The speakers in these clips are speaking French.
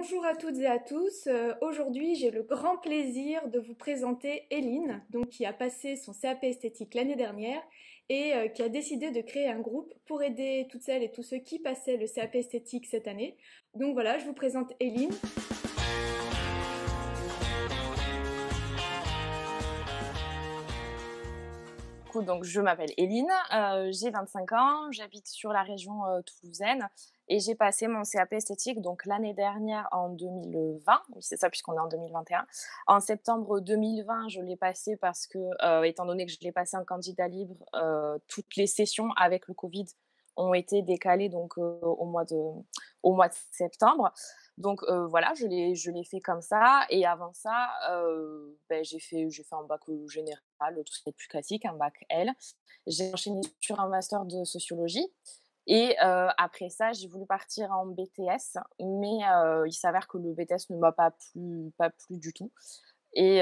Bonjour à toutes et à tous. Aujourd'hui, j'ai le grand plaisir de vous présenter Eline, donc qui a passé son CAP esthétique l'année dernière et qui a décidé de créer un groupe pour aider toutes celles et tous ceux qui passaient le CAP esthétique cette année. Donc voilà, je vous présente Eline. Donc, je m'appelle Eline, j'ai 25 ans, j'habite sur la région toulousaine et j'ai passé mon CAP esthétique donc l'année dernière en 2020, oui c'est ça puisqu'on est en 2021. En septembre 2020, je l'ai passé parce que, étant donné que je l'ai passé en candidat libre, toutes les sessions avec le Covid ont été décalées donc au mois de septembre. Donc voilà, je l'ai fait comme ça et avant ça, j'ai fait un bac général, tout ce qui est plus classique, un bac L. J'ai enchaîné sur un master de sociologie et après ça, j'ai voulu partir en BTS, mais il s'avère que le BTS ne m'a pas plu du tout et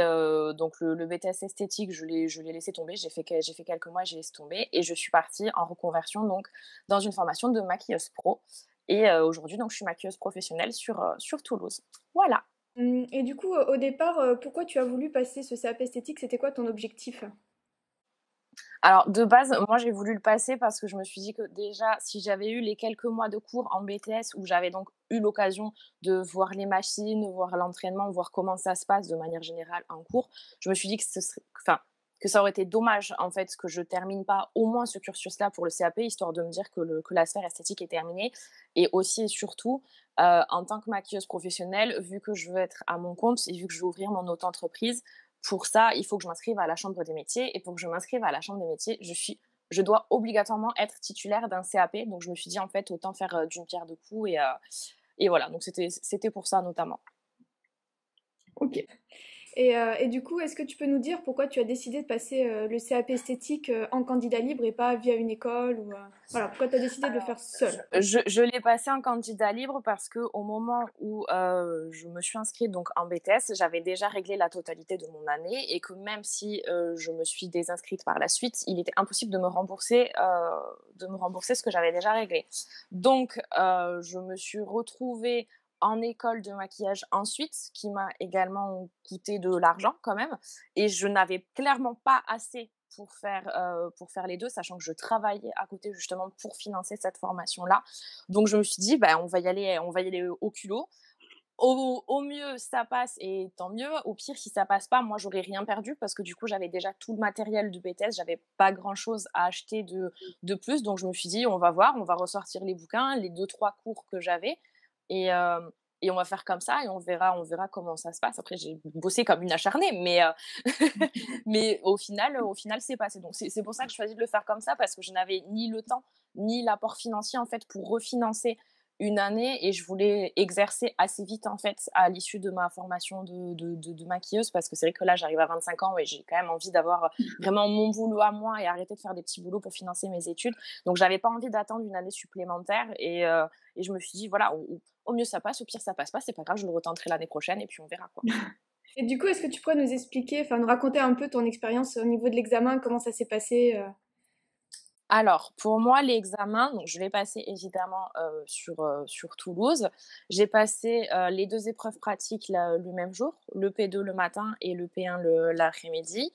donc le BTS esthétique, je l'ai laissé tomber. J'ai fait quelques mois et j'ai laissé tomber et je suis partie en reconversion donc dans une formation de maquilleuse pro et aujourd'hui donc je suis maquilleuse professionnelle sur Toulouse. Voilà. Et du coup, au départ, pourquoi tu as voulu passer ce CAP esthétique? C'était quoi ton objectif? Alors de base, moi j'ai voulu le passer parce que je me suis dit que déjà, si j'avais eu les quelques mois de cours en BTS où j'avais donc eu l'occasion de voir les machines, voir l'entraînement, voir comment ça se passe de manière générale en cours, je me suis dit que que ça aurait été dommage en fait que je termine pas au moins ce cursus-là pour le CAP, histoire de me dire que la sphère esthétique est terminée. Et aussi et surtout, en tant que maquilleuse professionnelle, vu que je veux être à mon compte et vu que je veux ouvrir mon auto-entreprise, pour ça, il faut que je m'inscrive à la chambre des métiers. Et pour que je m'inscrive à la chambre des métiers, je dois obligatoirement être titulaire d'un CAP. Donc, je me suis dit, en fait, autant faire d'une pierre deux coups. Et voilà, donc c'était pour ça notamment. Ok. Et du coup, est-ce que tu peux nous dire pourquoi tu as décidé de passer le CAP esthétique en candidat libre et pas via une école ou, voilà, pourquoi tu as décidé de le faire seul? Je l'ai passé en candidat libre parce qu'au moment où je me suis inscrite donc, en BTS, j'avais déjà réglé la totalité de mon année et que même si je me suis désinscrite par la suite, il était impossible de me rembourser ce que j'avais déjà réglé. Donc, je me suis retrouvée en école de maquillage ensuite, ce qui m'a également coûté de l'argent quand même. Et je n'avais clairement pas assez pour faire les deux, sachant que je travaillais à côté justement pour financer cette formation-là. Donc je me suis dit, bah, on va y aller au culot. Au mieux, ça passe et tant mieux. Au pire, si ça passe pas, moi, j'aurais rien perdu parce que du coup, j'avais déjà tout le matériel de BTS. J'avais pas grand-chose à acheter de plus. Donc, je me suis dit, on va voir, on va ressortir les bouquins, les 2-3 cours que j'avais et, et on va faire comme ça et on verra comment ça se passe. Après, j'ai bossé comme une acharnée, mais, mais au final, c'est passé. Donc, c'est pour ça que je choisis de le faire comme ça parce que je n'avais ni le temps, ni l'apport financier, en fait, pour refinancer une année et je voulais exercer assez vite en fait à l'issue de ma formation de maquilleuse parce que c'est vrai que là j'arrive à 25 ans et j'ai quand même envie d'avoir vraiment mon boulot à moi et arrêter de faire des petits boulots pour financer mes études. Donc j'avais pas envie d'attendre une année supplémentaire et je me suis dit voilà, au mieux ça passe, au pire ça passe pas, c'est pas grave, je le retenterai l'année prochaine et puis on verra quoi. Et du coup, est-ce que tu pourrais nous expliquer, enfin nous raconter un peu ton expérience au niveau de l'examen, comment ça s'est passé? Alors, pour moi, l'examen, donc je l'ai passé évidemment sur Toulouse. J'ai passé les deux épreuves pratiques le même jour, le P2 le matin et le P1 l'après-midi.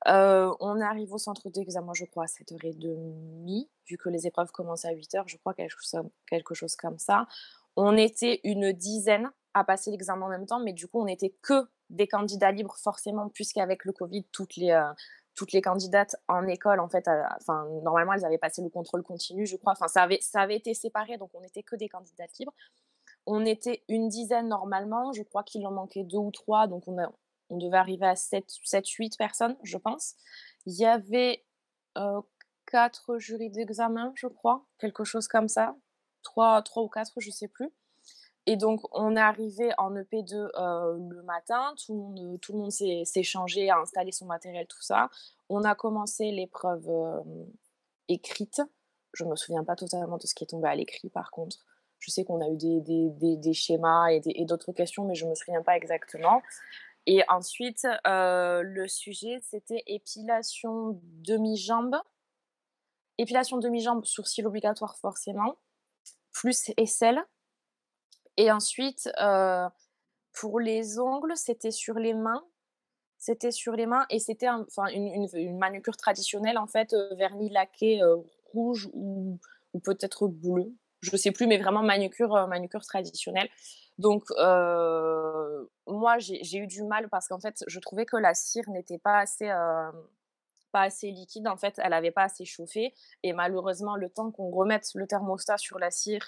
On arrive au centre d'examen, je crois, à 7h30, vu que les épreuves commencent à 8h, je crois, quelque chose comme ça. On était une dizaine à passer l'examen en même temps, mais du coup, on n'était que des candidats libres, forcément, puisqu'avec le Covid, toutes les candidates en école, en fait, enfin, normalement, elles avaient passé le contrôle continu, je crois. Enfin, ça avait été séparé, donc on n'était que des candidates libres. On était une dizaine normalement, je crois qu'il en manquait deux ou trois, donc on devait arriver à 7-8 personnes, je pense. Il y avait 4 jurys d'examen, je crois, quelque chose comme ça. 3 ou 4, je sais plus. Et donc, on est arrivé en EP2 le matin, tout le monde s'est changé, a installé son matériel, tout ça. On a commencé l'épreuve écrite. Je me souviens pas totalement de ce qui est tombé à l'écrit, par contre. Je sais qu'on a eu des schémas et d'autres questions, mais je me souviens pas exactement. Et ensuite, le sujet, c'était épilation demi-jambe. Épilation demi-jambe, sourcil obligatoire forcément, plus aisselle. Et ensuite, pour les ongles, c'était sur les mains. C'était sur les mains et c'était une manucure traditionnelle, en fait, vernis laqué rouge ou peut-être bleu. Je ne sais plus, mais vraiment manucure traditionnelle. Donc, moi, j'ai eu du mal parce qu'en fait, je trouvais que la cire n'était pas assez liquide. En fait, elle n'avait pas assez chauffé. Et malheureusement, le temps qu'on remette le thermostat sur la cire,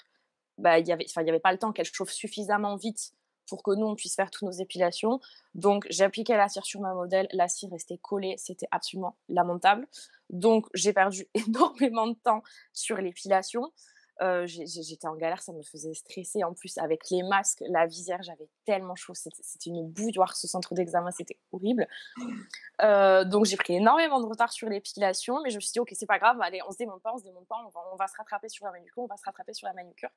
bah, il y avait pas le temps qu'elle chauffe suffisamment vite pour que nous, on puisse faire toutes nos épilations. Donc, j'ai appliqué la cire sur ma modèle. La cire restait collée. C'était absolument lamentable. Donc, j'ai perdu énormément de temps sur l'épilation. J'étais en galère, ça me faisait stresser. En plus, avec les masques, la visière, j'avais tellement chaud. C'était une bouilloire, ce centre d'examen, c'était horrible. Donc, j'ai pris énormément de retard sur l'épilation, mais je me suis dit, ok, c'est pas grave, allez, on se démonte pas, on va se rattraper sur la manucure.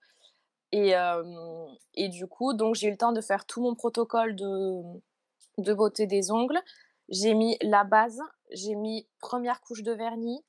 Et du coup, donc, j'ai eu le temps de faire tout mon protocole de beauté des ongles. J'ai mis la base, j'ai mis première couche de vernis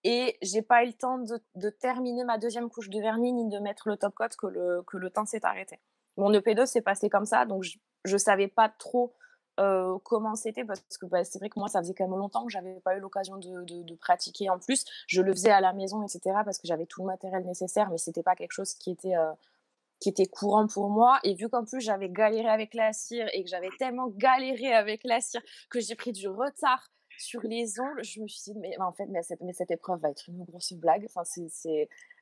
et j'ai pas eu le temps de terminer ma deuxième couche de vernis ni de mettre le top coat que le temps s'est arrêté. Mon EP2 s'est passé comme ça, donc je savais pas trop comment c'était parce que c'est vrai que moi, ça faisait quand même longtemps que j'avais pas eu l'occasion de pratiquer en plus. Je le faisais à la maison, etc. parce que j'avais tout le matériel nécessaire, mais c'était pas quelque chose qui était courant pour moi. Et vu qu'en plus j'avais galéré avec la cire et que j'avais tellement galéré avec la cire que j'ai pris du retard sur les ongles, je me suis dit mais en fait cette épreuve va être une grosse blague, enfin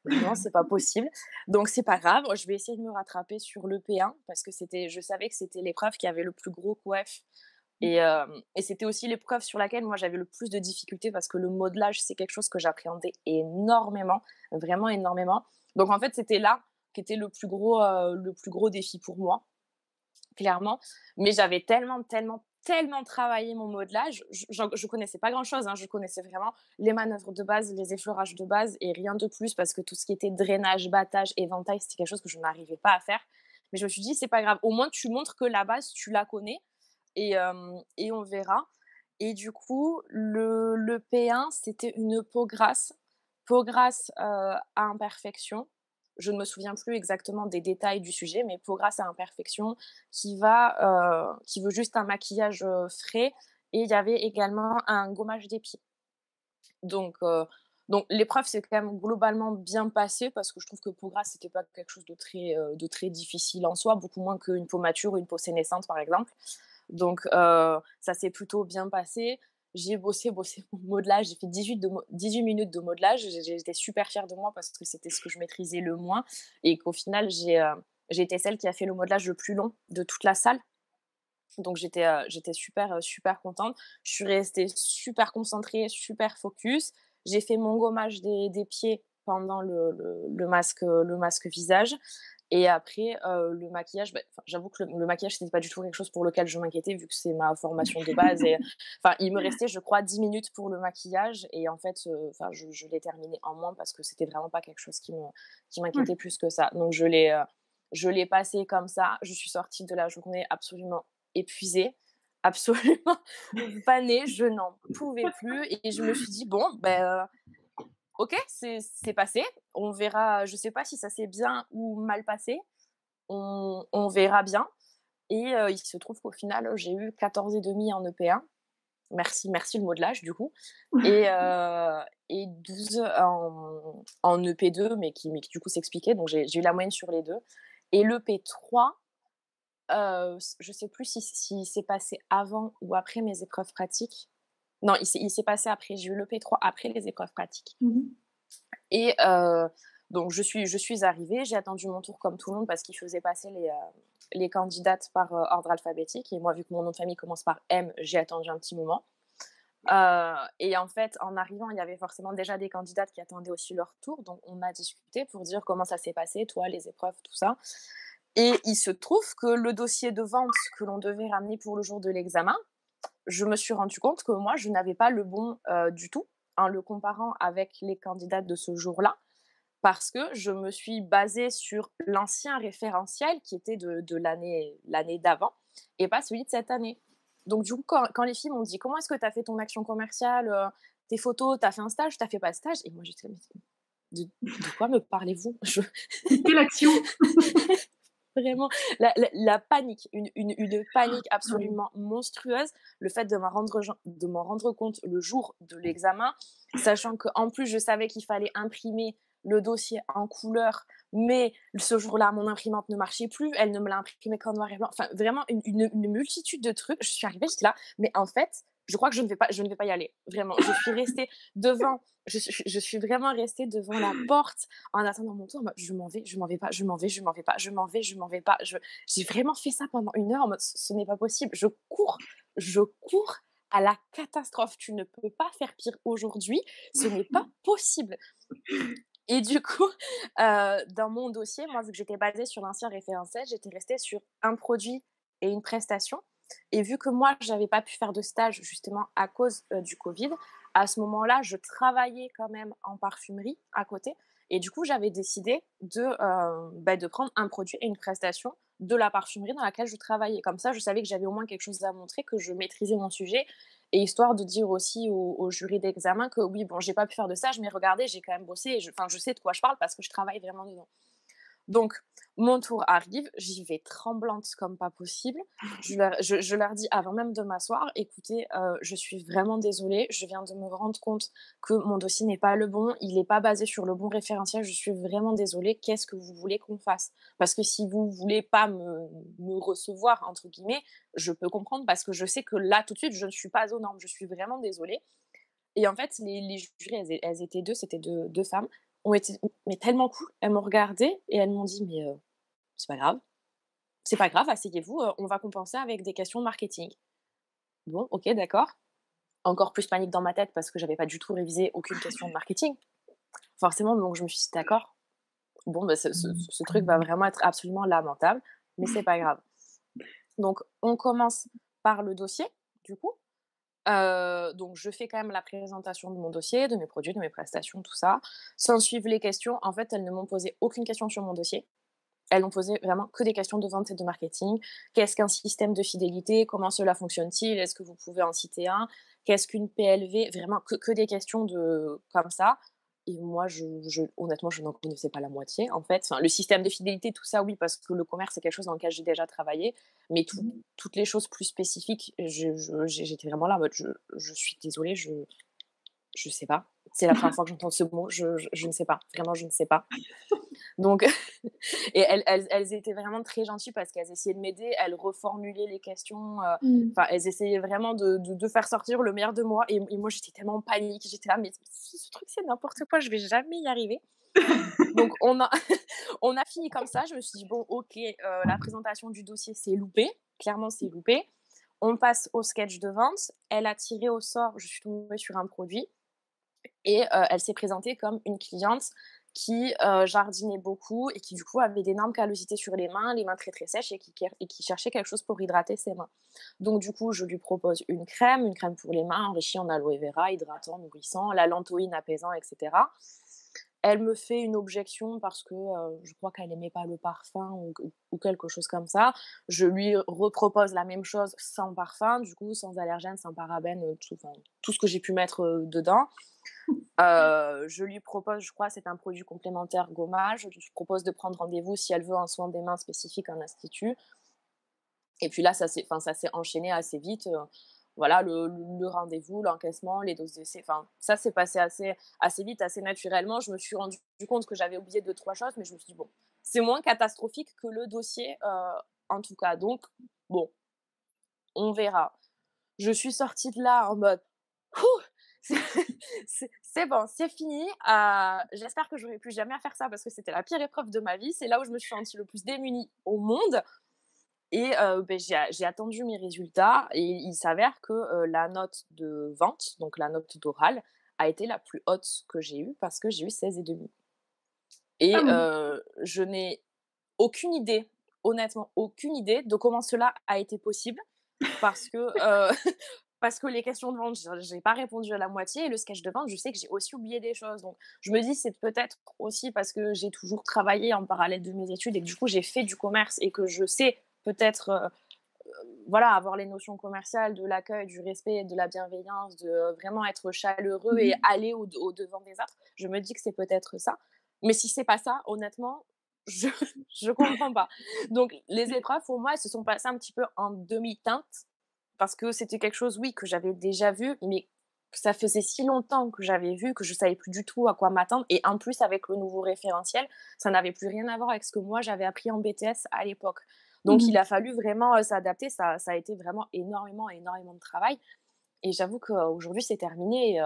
vraiment c'est pas possible. Donc c'est pas grave, je vais essayer de me rattraper sur le P1 parce que je savais que c'était l'épreuve qui avait le plus gros coef. Et c'était aussi l'épreuve sur laquelle moi j'avais le plus de difficultés parce que le modelage c'est quelque chose que j'appréhendais énormément, vraiment énormément. Donc en fait c'était là qu'était le plus gros défi pour moi, clairement. Mais j'avais tellement travaillé mon modelage. Je connaissais pas grand-chose, hein. Je connaissais vraiment les manœuvres de base, les effleurages de base et rien de plus parce que tout ce qui était drainage, battage, éventail, c'était quelque chose que je n'arrivais pas à faire. Mais je me suis dit, c'est pas grave. Au moins, tu montres que la base, tu la connais et on verra. Et du coup, le P1, c'était une peau grasse à imperfection. Je ne me souviens plus exactement des détails du sujet, mais peau grasse à imperfection qui veut juste un maquillage frais. Et il y avait également un gommage des pieds. Donc l'épreuve s'est quand même globalement bien passée parce que je trouve que peau grasse, c'était pas quelque chose de très difficile en soi, beaucoup moins qu'une peau mature ou une peau sénescente, par exemple. Donc ça s'est plutôt bien passé. J'ai bossé mon modelage, j'ai fait 18 minutes de modelage. J'étais super fière de moi parce que c'était ce que je maîtrisais le moins et qu'au final, j'ai été celle qui a fait le modelage le plus long de toute la salle. Donc j'étais super contente. Je suis restée super concentrée, super focus. J'ai fait mon gommage des pieds pendant le masque visage. Et après, le maquillage, j'avoue que le maquillage, c'était pas du tout quelque chose pour lequel je m'inquiétais, vu que c'est ma formation de base. Et il me restait, je crois, 10 minutes pour le maquillage. Et en fait, je l'ai terminé en moins parce que c'était vraiment pas quelque chose qui m'inquiétait plus que ça. Donc, je l'ai passé comme ça. Je suis sortie de la journée absolument épuisée, absolument fanée. Je n'en pouvais plus. Et je me suis dit, bon, ok, c'est passé. On verra. Je sais pas si ça s'est bien ou mal passé. On verra bien. Et il se trouve qu'au final, j'ai eu 14,5 en EP1. Merci le modelage, du coup. Et 12 en EP2, mais qui du coup s'expliquait. Donc j'ai eu la moyenne sur les deux. Et l'EP3, je sais plus si c'est passé avant ou après mes épreuves pratiques. Non, il s'est passé après. J'ai eu l'EP3 après les épreuves pratiques. Et donc je suis arrivée, j'ai attendu mon tour comme tout le monde parce qu'ils faisaient passer les candidates par ordre alphabétique. Et moi, vu que mon nom de famille commence par M, j'ai attendu un petit moment. Et en fait, en arrivant, il y avait forcément déjà des candidates qui attendaient aussi leur tour. Donc on a discuté pour dire comment ça s'est passé, toi, les épreuves, tout ça. Et il se trouve que le dossier de vente que l'on devait ramener pour le jour de l'examen, je me suis rendu compte que moi, je n'avais pas le bon du tout en le comparant avec les candidates de ce jour-là, parce que je me suis basée sur l'ancien référentiel qui était de l'année d'avant et pas celui de cette année. Donc du coup, quand les filles m'ont dit « Comment est-ce que tu as fait ton action commerciale, tes photos, tu as fait un stage, tu n'as fait pas de stage ?» Et moi, j'étais de quoi me parlez-vous Quelle action? vraiment la panique, une panique absolument monstrueuse. Le fait de m'en rendre compte le jour de l'examen, sachant qu'en plus, je savais qu'il fallait imprimer le dossier en couleur, mais ce jour-là, mon imprimante ne marchait plus, elle ne me l'a imprimé qu'en noir et blanc. Enfin, vraiment une multitude de trucs. Je suis arrivée, j'étais là, mais en fait, je crois que je ne vais pas y aller. Vraiment, je suis restée devant, je suis vraiment restée devant la porte en attendant mon tour. Je m'en vais, je m'en vais pas, je m'en vais, je m'en vais pas, je m'en vais, je m'en vais pas. J'ai vraiment fait ça pendant 1 heure en mode, ce n'est pas possible. Je cours à la catastrophe. Tu ne peux pas faire pire aujourd'hui. Ce n'est pas possible. Et du coup, dans mon dossier, moi, vu que j'étais basée sur l'ancien référentiel, j'étais restée sur un produit et une prestation. Et vu que moi, j'avais pas pu faire de stage justement à cause du Covid, à ce moment-là, je travaillais quand même en parfumerie à côté. Et du coup, j'avais décidé de prendre un produit et une prestation de la parfumerie dans laquelle je travaillais. Comme ça, je savais que j'avais au moins quelque chose à montrer, que je maîtrisais mon sujet et histoire de dire aussi au jury d'examen que oui, bon, j'ai pas pu faire de stage, mais regardez, j'ai quand même bossé et je sais de quoi je parle parce que je travaille vraiment dedans. Donc, mon tour arrive, j'y vais tremblante comme pas possible. Je leur dis avant même de m'asseoir, écoutez, je suis vraiment désolée, je viens de me rendre compte que mon dossier n'est pas le bon, il n'est pas basé sur le bon référentiel, je suis vraiment désolée, qu'est-ce que vous voulez qu'on fasse? Parce que si vous voulez pas me recevoir, entre guillemets, je peux comprendre parce que je sais que là, tout de suite, je ne suis pas aux normes, je suis vraiment désolée. Et en fait, les jurys, elles étaient 2, c'était deux femmes, ont été mais tellement cool. Elles m'ont regardée et elles m'ont dit: «Mais c'est pas grave, asseyez-vous, on va compenser avec des questions marketing». Bon, OK, d'accord. Encore plus panique dans ma tête parce que j'avais pas du tout révisé aucune question de marketing. Forcément, donc je me suis dit: «D'accord, bon, bah, ce truc va vraiment être absolument lamentable, mais c'est pas grave». Donc on commence par le dossier, du coup. Donc je fais quand même la présentation de mon dossier, de mes produits, de mes prestations, tout ça. S'ensuivent les questions. En fait, elles ne m'ont posé aucune question sur mon dossier. Elles n'ont posé vraiment que des questions de vente et de marketing. Qu'est-ce qu'un système de fidélité? Comment cela fonctionne-t-il? Est-ce que vous pouvez en citer un? Qu'est-ce qu'une PLV? Vraiment que des questions comme ça. Et moi, honnêtement, je n'en connaissais pas la moitié, en fait. Enfin, le système de fidélité, tout ça, oui, parce que le commerce, c'est quelque chose dans lequel j'ai déjà travaillé. Mais toutes les choses plus spécifiques, j'étais vraiment là en mode, je suis désolée, je sais pas. C'est la première fois que j'entends ce mot, je ne sais pas. Vraiment, je ne sais pas. Donc, et elles étaient vraiment très gentilles parce qu'elles essayaient de m'aider, elles reformulaient les questions, Mmh. enfin, elles essayaient vraiment de faire sortir le meilleur de moi. Et moi, j'étais tellement en panique, j'étais là, mais ce truc, c'est n'importe quoi, je vais jamais y arriver. Donc, on a fini comme ça. Je me suis dit, bon, ok, la présentation du dossier, c'est loupé. Clairement, c'est loupé. On passe au sketch de vente. Elle a tiré au sort, je suis tombée sur un produit. Et elle s'est présentée comme une cliente qui jardinait beaucoup et qui du coup avait d'énormes callosités sur les mains très très sèches et qui cherchait quelque chose pour hydrater ses mains. Donc du coup, je lui propose une crème pour les mains enrichie en aloe vera, hydratant, nourrissant, la lantoïne apaisant, etc. Elle me fait une objection parce que je crois qu'elle n'aimait pas le parfum ou quelque chose comme ça. Je lui repropose la même chose sans parfum, du coup sans allergène, sans parabènes, tout ce que j'ai pu mettre dedans. Je lui propose, je crois, c'est un produit complémentaire gommage. Je lui propose de prendre rendez-vous si elle veut un soin des mains spécifique en institut. Et puis là, ça s'est enchaîné assez vite. Voilà, le rendez-vous, l'encaissement, les doses d'essai. Enfin, ça s'est passé assez vite, assez naturellement. Je me suis rendu compte que j'avais oublié 2, 3 choses, mais je me suis dit, bon, c'est moins catastrophique que le dossier, en tout cas. Donc, bon, on verra. Je suis sortie de là en mode, c'est c'est bon, c'est fini. J'espère que j'aurai plus jamais à faire ça parce que c'était la pire épreuve de ma vie. C'est là où je me suis sentie le plus démunie au monde. Et j'ai attendu mes résultats et il s'avère que la note de vente, donc la note d'oral, a été la plus haute que j'ai eue parce que j'ai eu 16,5. Ah Et bon? je n'ai aucune idée, honnêtement, aucune idée de comment cela a été possible parce que, parce que les questions de vente, j'ai pas répondu à la moitié et le sketch de vente, je sais que j'ai aussi oublié des choses. Donc je me dis, c'est peut-être aussi parce que j'ai toujours travaillé en parallèle de mes études et que du coup, j'ai fait du commerce et que je sais peut-être, voilà, avoir les notions commerciales, de l'accueil, du respect, de la bienveillance, de vraiment être chaleureux et Mmh. aller au devant des autres. Je me dis que c'est peut-être ça. Mais si c'est pas ça, honnêtement, je je comprends pas. Donc les épreuves pour moi, elles se sont passées un petit peu en demi-teinte parce que c'était quelque chose, oui, que j'avais déjà vu, mais que ça faisait si longtemps que j'avais vu que je savais plus du tout à quoi m'attendre et en plus avec le nouveau référentiel, ça n'avait plus rien à voir avec ce que moi j'avais appris en BTS à l'époque. Donc il Mmh. a fallu vraiment, s'adapter, ça a été vraiment énormément, énormément de travail et j'avoue qu'aujourd'hui c'est terminé et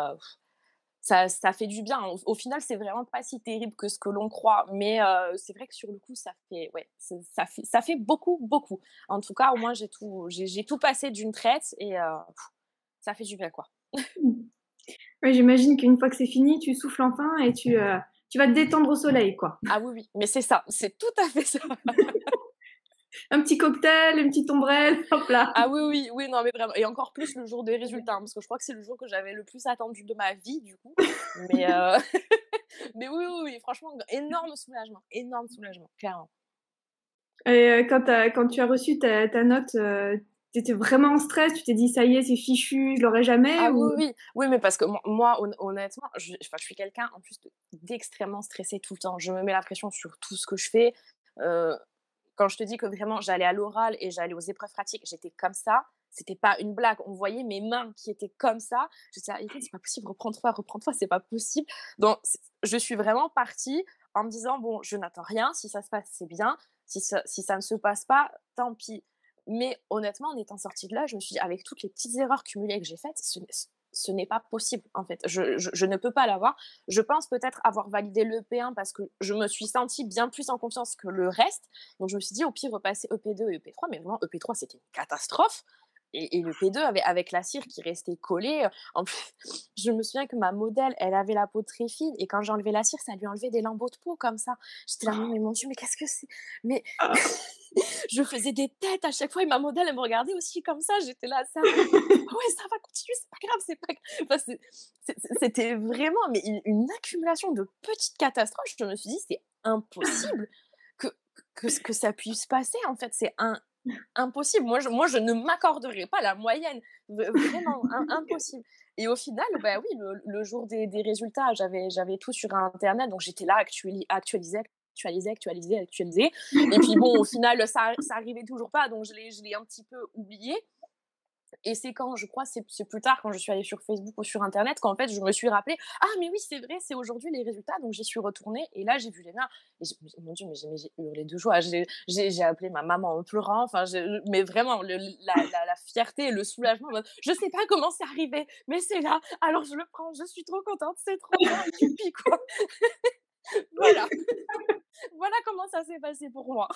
ça fait du bien. Au final, c'est vraiment pas si terrible que ce que l'on croit, mais c'est vrai que sur le coup, ça fait ouais, ça fait beaucoup, beaucoup. En tout cas, au moins j'ai tout passé d'une traite et ça fait du bien, quoi. Mmh. Ouais, j'imagine qu'une fois que c'est fini, tu souffles enfin et tu vas te détendre au soleil, quoi. Ah oui, oui, mais c'est ça, c'est tout à fait ça. Un petit cocktail, une petite ombrelle, hop là. Ah oui, oui, oui, non, mais vraiment et encore plus le jour des résultats, hein, parce que je crois que c'est le jour que j'avais le plus attendu de ma vie, du coup, mais mais oui, oui, oui, franchement, énorme soulagement, clairement. Et quand tu as reçu ta note, tu étais vraiment en stress? Tu t'es dit: «Ça y est, c'est fichu, je l'aurai jamais» Ah oui, ou? oui, oui. Oui, mais parce que moi honnêtement, je suis quelqu'un en plus d'extrêmement stressé tout le temps. Je me mets la pression sur tout ce que je fais. Heu, Quand je te dis que vraiment j'allais à l'oral et j'allais aux épreuves pratiques, j'étais comme ça. C'était pas une blague. On voyait mes mains qui étaient comme ça. Je disais: «Ah Étienne, c'est pas possible, reprends-toi, c'est pas possible». Donc je suis vraiment partie en me disant: «Bon, je n'attends rien. Si ça se passe, c'est bien. Si ça ne se passe pas, tant pis». Mais honnêtement, en étant sortie de là, je me suis dit: «Avec toutes les petites erreurs cumulées que j'ai faites, ce n'est pas possible, en fait. Je ne peux pas l'avoir». Je pense peut-être avoir validé le P1 parce que je me suis sentie bien plus en confiance que le reste. Donc je me suis dit: «Au pire, repasser EP2 et EP3», mais vraiment EP3, c'était une catastrophe et le P2 avec la cire qui restait collée, en plus, je me souviens que ma modèle, elle avait la peau très fine et quand j'ai enlevé la cire, ça lui enlevait des lambeaux de peau comme ça. J'étais là: «Non mais mon Dieu, mais qu'est-ce que c'est?» Mais Ah. je faisais des têtes à chaque fois et ma modèle, elle me regardait aussi comme ça. J'étais là: «Ça va? Ouais, ça va, continue, c'est pas grave, c'est pas grave». Enfin, c'était vraiment mais une accumulation de petites catastrophes. Je me suis dit: «C'est impossible que que ça puisse passer, en fait, c'est impossible. Moi, je ne m'accorderai pas la moyenne, vraiment impossible». Et au final, bah oui, le jour des résultats, j'avais tout sur internet, donc j'étais là, actualiser. Et puis bon, au final, ça arrivait toujours pas, donc je l'ai un petit peu oublié. Et c'est quand, je crois, c'est plus tard, quand je suis allée sur Facebook ou sur Internet, qu'en fait, je me suis rappelé: «Ah, mais oui, c'est vrai, c'est aujourd'hui les résultats». Donc j'y suis retournée et là, j'ai vu Léna et mon Dieu, mais j'ai hurlé de joie. J'ai appelé ma maman en pleurant. Enfin, mais vraiment, la fierté et le soulagement. En mode, je sais pas comment c'est arrivé, mais c'est là. Alors je le prends. Je suis trop contente. C'est trop bien. Youpi, quoi. Voilà. Voilà comment ça s'est passé pour moi.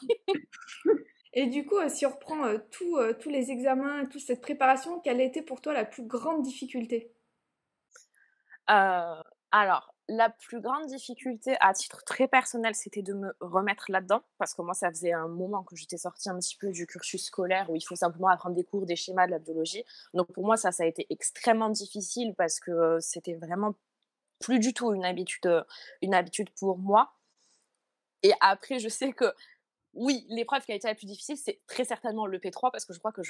Et du coup, si on reprend, tous les examens, toute cette préparation, quelle a été pour toi la plus grande difficulté? Alors, la plus grande difficulté, à titre très personnel, c'était de me remettre là-dedans, parce que moi, ça faisait un moment que j'étais sortie un petit peu du cursus scolaire où il faut simplement apprendre des cours, des schémas, de la biologie. Donc pour moi, ça a été extrêmement difficile parce que, c'était vraiment plus du tout une habitude pour moi. Et après, je sais que oui, l'épreuve qui a été la plus difficile, c'est très certainement le P3 parce que je crois que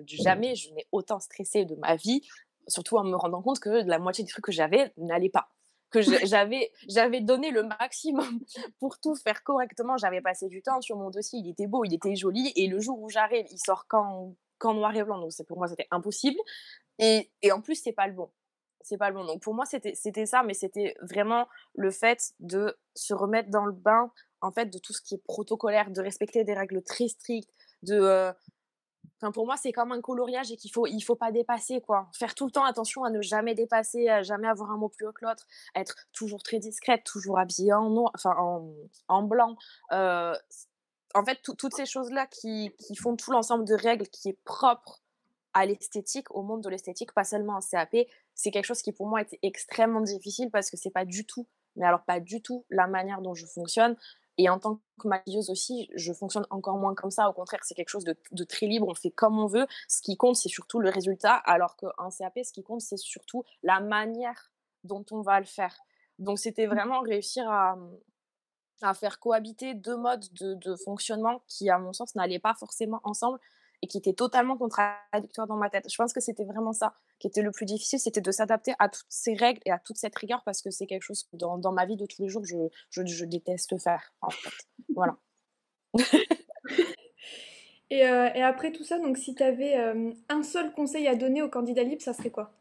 jamais je n'ai autant stressé de ma vie, surtout en me rendant compte que la moitié des trucs que j'avais n'allaient pas. Que j'avais donné le maximum pour tout faire correctement. J'avais passé du temps sur mon dossier, il était beau, il était joli, et le jour où j'arrive, il sort qu'en noir et blanc. Donc pour moi, c'était impossible. Et en plus, c'est pas le bon. C'est pas le bon. Donc pour moi, c'était ça, mais c'était vraiment le fait de se remettre dans le bain, en fait, de tout ce qui est protocolaire, de respecter des règles très strictes, de enfin pour moi, c'est comme un coloriage et il faut pas dépasser, quoi. Faire tout le temps attention à ne jamais dépasser, à jamais avoir un mot plus haut que l'autre, être toujours très discrète, toujours habillée en noir, enfin en blanc. En fait, toutes ces choses-là qui font tout l'ensemble de règles qui est propre à l'esthétique, au monde de l'esthétique, pas seulement en CAP, c'est quelque chose qui pour moi était extrêmement difficile parce que c'est pas du tout, mais alors pas du tout la manière dont je fonctionne. Et en tant que maquilleuse aussi, je fonctionne encore moins comme ça. Au contraire, c'est quelque chose de très libre, on fait comme on veut. Ce qui compte, c'est surtout le résultat, alors qu'en CAP, ce qui compte, c'est surtout la manière dont on va le faire. Donc c'était vraiment réussir à faire cohabiter deux modes de fonctionnement qui, à mon sens, n'allaient pas forcément ensemble et qui étaient totalement contradictoires dans ma tête. Je pense que c'était vraiment ça qui était le plus difficile, c'était de s'adapter à toutes ces règles et à toute cette rigueur parce que c'est quelque chose que dans ma vie de tous les jours, je déteste faire, en fait. Voilà. Et après tout ça, donc si tu avais un seul conseil à donner aux candidats libres, ça serait quoi?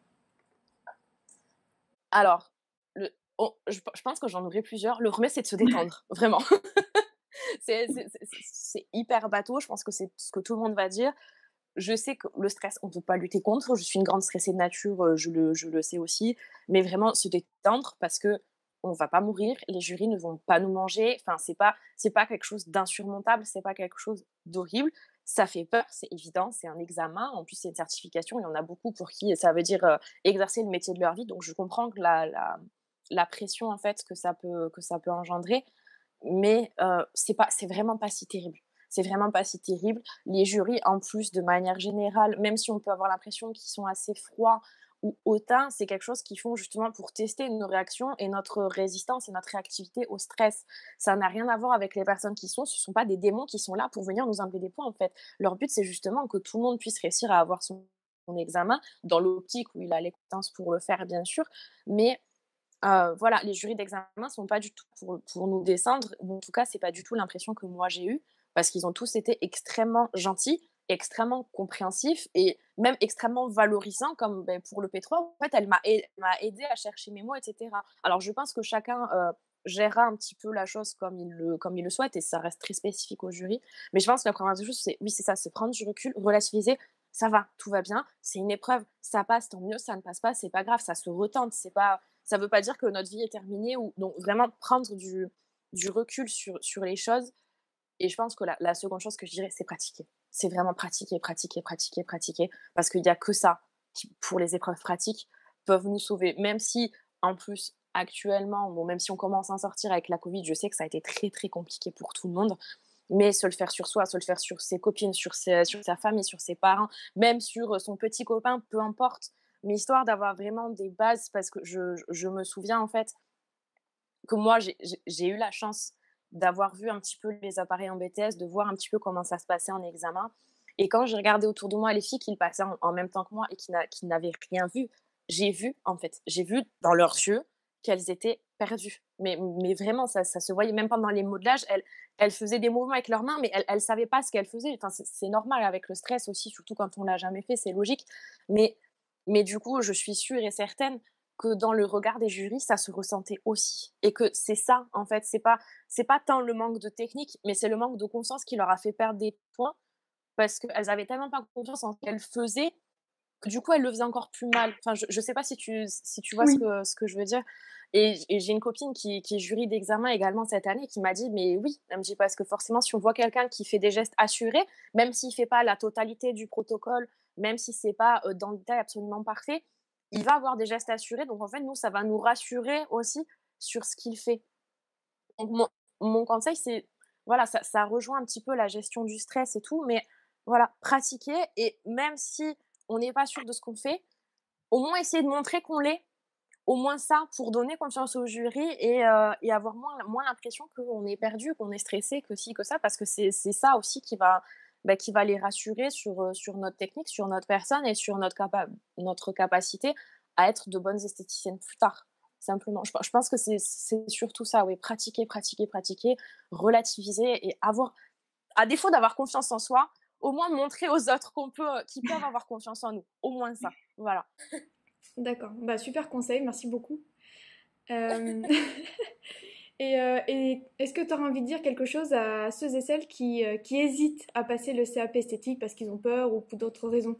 Alors, je pense que j'en aurais plusieurs. Le premier, c'est de se détendre, vraiment. C'est hyper bateau, je pense que c'est ce que tout le monde va dire. Je sais que le stress, on ne peut pas lutter contre. Je suis une grande stressée de nature, je le sais aussi. Mais vraiment se détendre parce que on va pas mourir, les jurys ne vont pas nous manger. Enfin, c'est pas quelque chose d'insurmontable, c'est pas quelque chose d'horrible. Ça fait peur, c'est évident, c'est un examen. En plus, c'est une certification. Il y en a beaucoup pour qui ça veut dire exercer le métier de leur vie. Donc, je comprends que la pression en fait que ça peut engendrer, mais c'est vraiment pas si terrible. C'est vraiment pas si terrible. Les jurys, en plus, de manière générale, même si on peut avoir l'impression qu'ils sont assez froids ou hautains, c'est quelque chose qu'ils font justement pour tester nos réactions et notre résistance et notre réactivité au stress. Ça n'a rien à voir avec les personnes qui sont, ce sont pas des démons qui sont là pour venir nous enlever des points en fait. Leur but, c'est justement que tout le monde puisse réussir à avoir son examen dans l'optique où il a les compétences pour le faire, bien sûr, mais voilà, les jurys d'examen sont pas du tout pour nous descendre. En tout cas, c'est pas du tout l'impression que moi j'ai eue, parce qu'ils ont tous été extrêmement gentils, extrêmement compréhensifs et même extrêmement valorisants, comme ben, pour le P3. En fait, elle m'a aidé à chercher mes mots, etc. Alors, je pense que chacun gérera un petit peu la chose comme il le souhaite, et ça reste très spécifique au jury. Mais je pense que la première chose, c'est oui, c'est ça, c'est prendre du recul, relativiser. Ça va, tout va bien, c'est une épreuve, ça passe, tant mieux, ça ne passe pas, c'est pas grave, ça se retente, c'est pas, ça veut pas dire que notre vie est terminée, ou donc vraiment prendre du recul sur les choses. Et je pense que la seconde chose que je dirais, c'est pratiquer. C'est vraiment pratiquer, pratiquer, pratiquer, pratiquer, parce qu'il y a que ça qui, pour les épreuves pratiques, peuvent nous sauver. Même si, en plus, actuellement, bon, même si on commence à en sortir avec la Covid, je sais que ça a été très, très compliqué pour tout le monde, mais se le faire sur soi, se le faire sur ses copines, sur sa famille, sur ses parents, même sur son petit copain, peu importe. Mais histoire d'avoir vraiment des bases, parce que je me souviens en fait que moi, j'ai eu la chance d'avoir vu un petit peu les appareils en BTS, de voir un petit peu comment ça se passait en examen. Et quand j'ai regardé autour de moi les filles qui le passaient en même temps que moi et qui n'avaient rien vu, j'ai vu dans leurs yeux qu'elles étaient perdues. Mais vraiment, ça se voyait même pendant les modelages. Elles faisaient des mouvements avec leurs mains, mais elles ne savaient pas ce qu'elles faisaient. Enfin, c'est normal avec le stress aussi, surtout quand on l'a jamais fait, c'est logique. Mais, mais du coup, je suis sûre et certaine que dans le regard des jurys, ça se ressentait aussi. Et que c'est ça, en fait, c'est pas tant le manque de technique, mais c'est le manque de confiance qui leur a fait perdre des points, parce qu'elles avaient tellement pas confiance en ce qu'elles faisaient, que du coup, elles le faisaient encore plus mal. Enfin, je sais pas si tu vois Oui. ce que je veux dire. Et j'ai une copine qui est jury d'examen également cette année, qui m'a dit, mais oui, elle me dit, parce que forcément, si on voit quelqu'un qui fait des gestes assurés, même s'il fait pas la totalité du protocole, même si c'est pas dans le détail absolument parfait, il va avoir des gestes assurés. Donc, en fait, nous, ça va nous rassurer aussi sur ce qu'il fait. Donc, mon conseil, c'est, voilà, ça rejoint un petit peu la gestion du stress et tout, mais voilà, pratiquer. Et même si on n'est pas sûr de ce qu'on fait, au moins essayer de montrer qu'on l'est. Au moins ça, pour donner confiance au jury et avoir moins l'impression qu'on est perdu, qu'on est stressé, que ci, que ça, parce que c'est ça aussi qui va les rassurer sur notre technique, sur notre personne et sur notre capacité à être de bonnes esthéticiennes plus tard. Simplement. Je pense que c'est surtout ça, oui. Pratiquer, pratiquer, pratiquer, relativiser et avoir, à défaut d'avoir confiance en soi, au moins montrer aux autres qu'ils peuvent avoir confiance en nous. Au moins ça. Voilà. D'accord. Bah, super conseil, merci beaucoup. Euh, et est-ce que tu auras envie de dire quelque chose à ceux et celles qui hésitent à passer le CAP esthétique parce qu'ils ont peur ou pour d'autres raisons?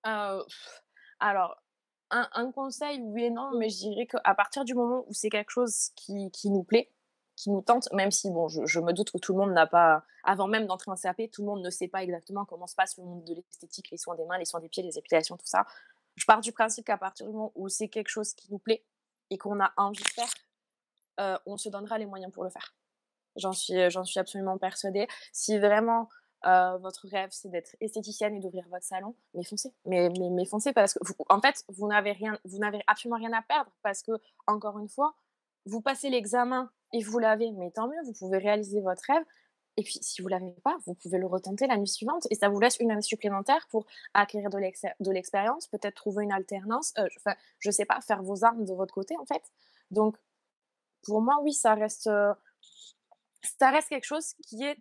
Euh, alors, un conseil, oui et non, mais je dirais qu'à partir du moment où c'est quelque chose qui nous plaît, qui nous tente, même si bon, je me doute que tout le monde n'a pas, avant même d'entrer en CAP, tout le monde ne sait pas exactement comment se passe le monde de l'esthétique, les soins des mains, les soins des pieds, les épilations, tout ça. Je pars du principe qu'à partir du moment où c'est quelque chose qui nous plaît et qu'on a envie de faire, on se donnera les moyens pour le faire. J'en suis absolument persuadée. Si vraiment votre rêve, c'est d'être esthéticienne et d'ouvrir votre salon, mais foncez. Mais foncez, parce que, en fait, vous n'avez absolument rien à perdre, parce que, encore une fois, vous passez l'examen et vous l'avez, mais tant mieux, vous pouvez réaliser votre rêve. Et puis, si vous ne l'avez pas, vous pouvez le retenter l'année suivante, et ça vous laisse une année supplémentaire pour acquérir de l'expérience, peut-être trouver une alternance, enfin, je sais pas, faire vos armes de votre côté, en fait. Donc, pour moi, oui, ça reste quelque chose qui est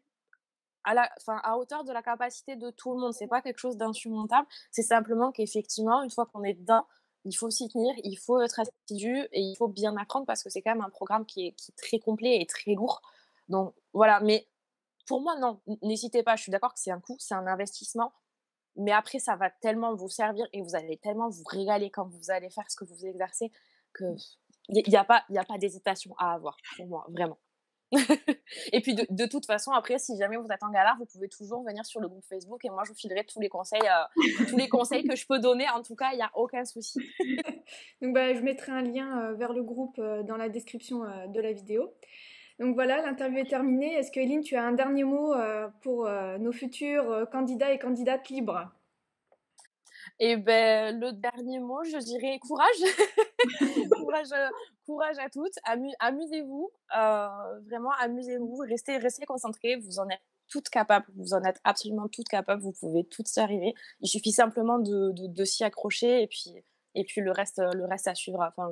à hauteur de la capacité de tout le monde. C'est pas quelque chose d'insurmontable. C'est simplement qu'effectivement, une fois qu'on est dedans, il faut s'y tenir, il faut être assidu et il faut bien apprendre parce que c'est quand même un programme qui est très complet et très lourd. Donc voilà, mais pour moi, non, n'hésitez pas. Je suis d'accord que c'est un coût, c'est un investissement, mais après, ça va tellement vous servir et vous allez tellement vous régaler quand vous allez faire ce que vous exercez que il y a pas d'hésitation à avoir pour moi, vraiment. Et puis de toute façon, après, si jamais vous êtes en galère, vous pouvez toujours venir sur le groupe Facebook et moi, je vous filerai tous les conseils que je peux donner. En tout cas, il n'y a aucun souci. Donc bah, je mettrai un lien vers le groupe dans la description de la vidéo. Donc voilà, l'interview est terminée. Est-ce que Eline, tu as un dernier mot pour nos futurs candidats et candidates libres? Et ben, le dernier mot, je dirais courage. courage, courage à toutes. Amusez-vous. Vraiment, amusez-vous. Restez concentrés. Vous en êtes toutes capables. Vous en êtes absolument toutes capables. Vous pouvez toutes y arriver. Il suffit simplement de s'y accrocher et puis le reste à suivre. Enfin,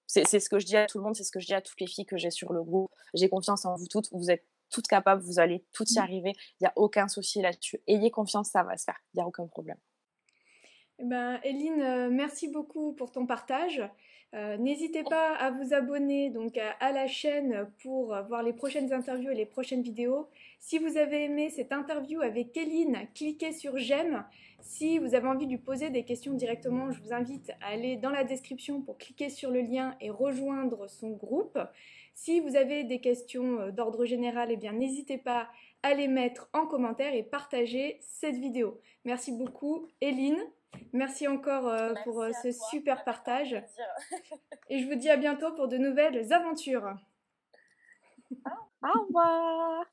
c'est ce que je dis à tout le monde. C'est ce que je dis à toutes les filles que j'ai sur le groupe. J'ai confiance en vous toutes. Vous êtes toutes capables. Vous allez toutes y arriver. Il n'y a aucun souci là-dessus. Ayez confiance, ça va se faire. Il n'y a aucun problème. Eh ben, Eline, merci beaucoup pour ton partage. N'hésitez pas à vous abonner donc à la chaîne pour voir les prochaines interviews et les prochaines vidéos. Si vous avez aimé cette interview avec Eline, cliquez sur j'aime. Si vous avez envie de lui poser des questions directement, je vous invite à aller dans la description pour cliquer sur le lien et rejoindre son groupe. Si vous avez des questions d'ordre général, eh bien n'hésitez pas à les mettre en commentaire et partager cette vidéo. Merci beaucoup, Eline. Merci encore pour ce super partage. Et je vous dis à bientôt pour de nouvelles aventures. Au revoir.